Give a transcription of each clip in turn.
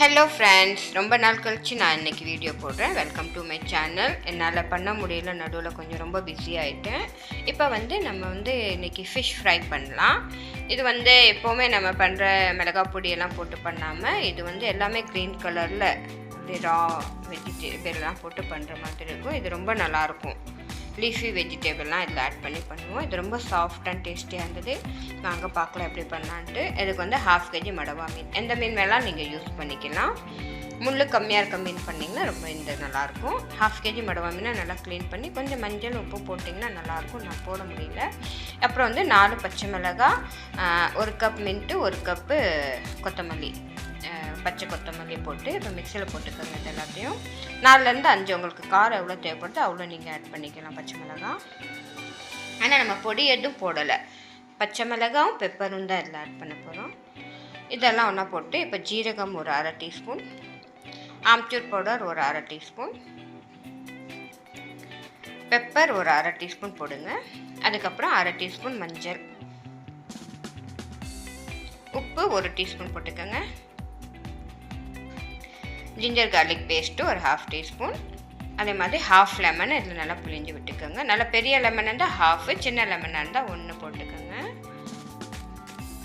Hello friends, ரொம்ப நாள் கழிச்சு நான் இன்றைக்கி வீடியோ போடுறேன். Welcome to my channel. என்னால் பண்ண முடியல, நடுவில் கொஞ்சம் ரொம்ப பிஸி ஆகிட்டேன். இப்போ நம்ம இன்றைக்கி ஃபிஷ் ஃப்ரை பண்ணலாம். இது எப்போவுமே நம்ம பண்ணுற மிளகாய் பொடியெல்லாம் போட்டு பண்ணாமல் இது எல்லாமே க்ரீன் கலரில் ரா வெஜிடபிள்லாம் போட்டு பண்ணுற மாதிரி இருக்கும். இது ரொம்ப நல்லாயிருக்கும். லீஃபி வெஜிடபிள்லாம் இதில் ஆட் பண்ணி பண்ணுவோம். இது ரொம்ப சாஃப்ட் அண்ட் டேஸ்டியாக இருந்தது. நாங்கள் பார்க்கலாம் எப்படி பண்ணலான்ட்டு. இதுக்கு 1/2 kg மடவா மீன், எந்த மீன் வேணாலும் நீங்கள் யூஸ் பண்ணிக்கலாம். முள் கம்மியாக இருக்க மீன் பண்ணிங்கன்னா ரொம்ப நல்லாயிருக்கும். 1/2 kg மடவா மீனை நல்லா க்ளீன் பண்ணி கொஞ்சம் மஞ்சள் உப்பு போட்டிங்கன்னா நல்லாயிருக்கும். நான் போட முடியல. அப்புறம் 4 பச்சை மிளகாய், 1 கப் மின்ட்டு, 1 கப்பு கொத்தமல்லி, பச்சை கொத்தமல்லி போட்டு இப்போ மிக்சியில் போட்டுக்கோங்க. இது எல்லாத்தையும் 4லேருந்து 5 உங்களுக்கு காரம் எவ்வளோ தேவைப்படுதோ அவ்வளோ நீங்கள் ஆட் பண்ணிக்கலாம் பச்சை மிளகாய். ஆனால் நம்ம பொடி எதுவும் போடலை, பச்சை மிளகாயும் பெப்பரும் தான் இதில் ஆட் பண்ண போகிறோம். இதெல்லாம் ஒன்றா போட்டு இப்போ ஜீரகம் ஒரு 1/2 டீஸ்பூன், ஆம்ச்சூர் பவுடர் ஒரு 1/2 டீஸ்பூன், பெப்பர் ஒரு 1/2 டீஸ்பூன் போடுங்க. அதுக்கப்புறம் 1/2 டீஸ்பூன் மஞ்சள், உப்பு 1 டீஸ்பூன் போட்டுக்கோங்க. ஜிஞ்சர் கார்லிக் பேஸ்ட்டு ஒரு 1/2 டீஸ்பூன். அதே மாதிரி 1/2 லெமன் இதில் நல்லா புளிஞ்சு விட்டுக்கோங்க. நல்லா பெரிய லெமன் இருந்தால் 1/2, சின்ன லெமனாக இருந்தால் 1 போட்டுக்கோங்க.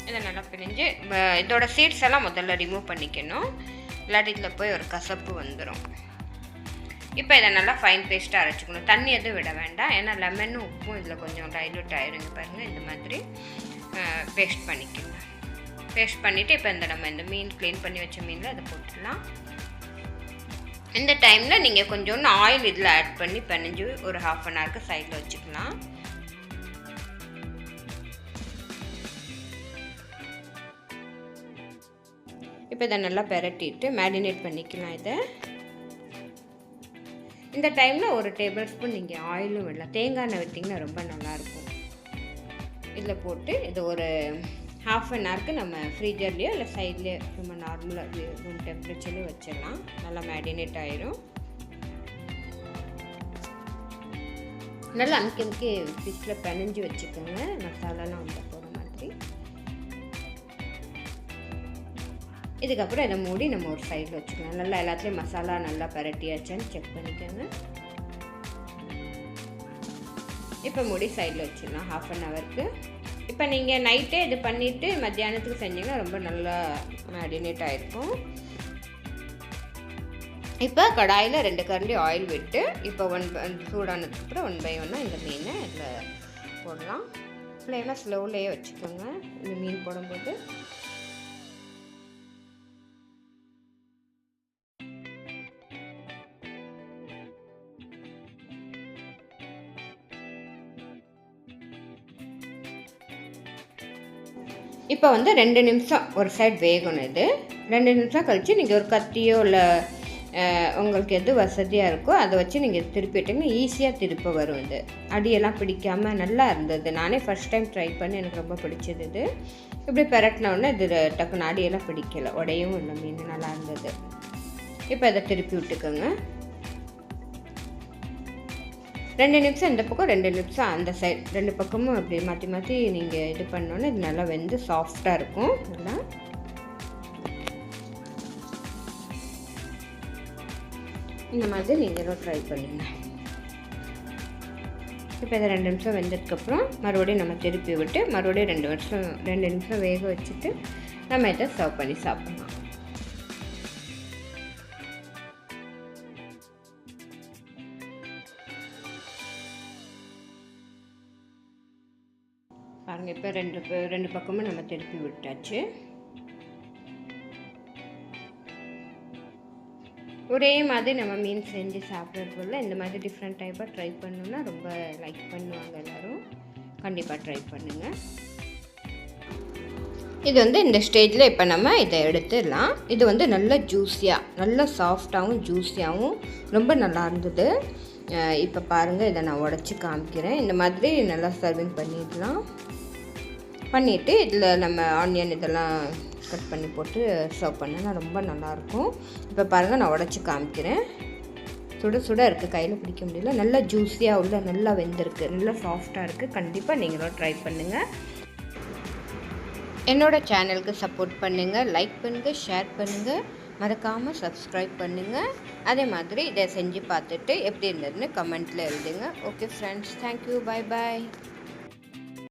இதை நல்லா பிழிஞ்சு இதோட சீட்ஸ் எல்லாம் முதல்ல ரிமூவ் பண்ணிக்கணும், இல்லாட்டி இதில் போய் ஒரு கசப்பு வந்துடும். இப்போ இதை நல்லா ஃபைன் பேஸ்ட்டாக அரைச்சிக்கணும். தண்ணி எதுவும் விட வேண்டாம், ஏன்னா லெமனும் உப்பும் இதில் கொஞ்சம் டைல்யூட் ஆகிடுங்க. பாருங்கள், இந்த மாதிரி பேஸ்ட் பண்ணிக்கணும். பேஸ்ட் பண்ணிவிட்டு இப்போ நம்ம இந்த மீன் க்ளீன் பண்ணி வச்ச மீனில் அதை போட்டுடலாம். இந்த டைமில் நீங்கள் கொஞ்சோண்டு ஆயில் இதில் ஆட் பண்ணி பிணைஞ்சு ஒரு 1/2 an hour சைடில் வச்சுக்கலாம். இப்போ இதை நல்லா பெரட்டிட்டு மேரினேட் பண்ணிக்கலாம். இதை இந்த டைமில் 1 டேபிள் ஸ்பூன் நீங்கள் ஆயிலும் விடலாம். தேங்காய் எண்ணெய் விட்டிங்கன்னா ரொம்ப நல்லாயிருக்கும். இதில் போட்டு இது ஒரு 1/2 an hour நம்ம ஃப்ரீஜர்லேயோ இல்லை சைட்லேயோ நம்ம நார்மலாக ரூம் டெம்பரேச்சர்லேயே வச்சிடலாம். நல்லா மேரினேட் ஆகிடும். நல்லா அமுக்கி ஃபிஷ்ஷில் பிணைஞ்சு வச்சுக்கோங்க, மசாலாலாம் போகிற மாதிரி. இதுக்கப்புறம் இதை மூடி நம்ம ஒரு சைடில் வச்சுக்கலாம். நல்லா எல்லாத்துலேயும் மசாலா நல்லா பரட்டியாச்சான்னு செக் பண்ணிக்கோங்க. இப்போ மூடி சைடில் வச்சிடலாம் 1/2 an hour. இப்போ நீங்கள் நைட்டே இது பண்ணிவிட்டு மத்தியானத்துக்கு செஞ்சிங்கன்னா ரொம்ப நல்லா மேரினேட் ஆகிருக்கும். இப்போ கடாயில் 2 கரண்டி ஆயில் விட்டு இப்போ சூடானதுக்கப்புறம் 1 by 1 இந்த மீனை இதில் போடலாம். ஃப்ளேமை ஸ்லோவிலேயே வச்சுக்கோங்க இந்த மீன் போடும்போது. இப்போ 2 நிமிஷம் ஒரு சைடு வேகணும். இது 2 நிமிஷம் கழித்து நீங்கள் ஒரு கத்தியோ இல்லை உங்களுக்கு எது வசதியாக இருக்கோ அதை வச்சு நீங்கள் திருப்பிட்டிங்கன்னா ஈஸியாக திருப்ப வரும். இது அடியெல்லாம் பிடிக்காமல் நல்லா இருந்தது. நானே ஃபஸ்ட் டைம் ட்ரை பண்ணி எனக்கு ரொம்ப பிடிச்சது. இது இப்படி பெரட்டினோடனே இது டக்குன்னு அடியெல்லாம் பிடிக்கலை, உடையவும் இல்லை, மீன் நல்லா இருந்தது. இப்போ அதை திருப்பி விட்டுக்கோங்க. 2 நிமிஷம் இந்த பக்கம், 2 நிமிஷம் அந்த சைட், 2 பக்கமும் அப்படி மாற்றி மாற்றி நீங்கள் இது பண்ணோன்னே இது நல்லா வெந்து சாஃப்டாக இருக்கும். நல்லா இந்த மாதிரி நீங்களும் ட்ரை பண்ணுங்க. இப்போ இதை 2 நிமிஷம் வெந்ததுக்கப்புறம் மறுபடியும் நம்ம திருப்பி விட்டு மறுபடியும் 2 நிமிஷம் வேக வச்சுட்டு நம்ம இதை சர்வ் பண்ணி சாப்பிட்லாம். பாருங்கள், இப்போ ரெண்டு பக்கமும் நம்ம திருப்பி விட்டாச்சு. ஒரே மாதிரி நம்ம மீன் செஞ்சு சாப்பிட்றதுக்குள்ள இந்த மாதிரி டிஃப்ரெண்ட் டைப்பாக ட்ரை பண்ணோன்னா ரொம்ப லைக் பண்ணுவாங்க எல்லோரும். கண்டிப்பாக ட்ரை பண்ணுங்கள். இது இந்த ஸ்டேஜில் இப்போ நம்ம இதை எடுத்துடலாம். இது நல்லா ஜூஸியாக, நல்லா சாஃப்டாகவும் ஜூஸியாகவும் ரொம்ப நல்லா இருந்தது. இப்போ பாருங்கள், இதை நான் உடச்சி காமிக்கிறேன். இந்த மாதிரி நல்லா சர்விங் பண்ணிடலாம். பண்ணிவிட்டு இதில் நம்ம ஆனியன் இதெல்லாம் கட் பண்ணி போட்டு சர்வ் பண்ணா ரொம்ப நல்லாயிருக்கும். இப்போ பாருங்கள், நான் உடச்சி காமிக்கிறேன். சுட சுட இருக்குது, கையில் பிடிக்க முடியல. நல்லா ஜூஸியாக உள்ள நல்லா வெந்திருக்கு, நல்லா சாஃப்டாக இருக்குது. கண்டிப்பாக நீங்களும் ட்ரை பண்ணுங்கள். என்னோட சேனலுக்கு சப்போர்ட் பண்ணுங்கள், லைக் பண்ணுங்கள், ஷேர் பண்ணுங்கள், மறக்காமல் சப்ஸ்கிரைப் பண்ணுங்கள். அதே மாதிரி இதை செஞ்சு பார்த்துட்டு எப்படி இருந்ததுன்னு கமெண்ட்டில் எழுதுங்க. Okay friends, thank you, bye bye.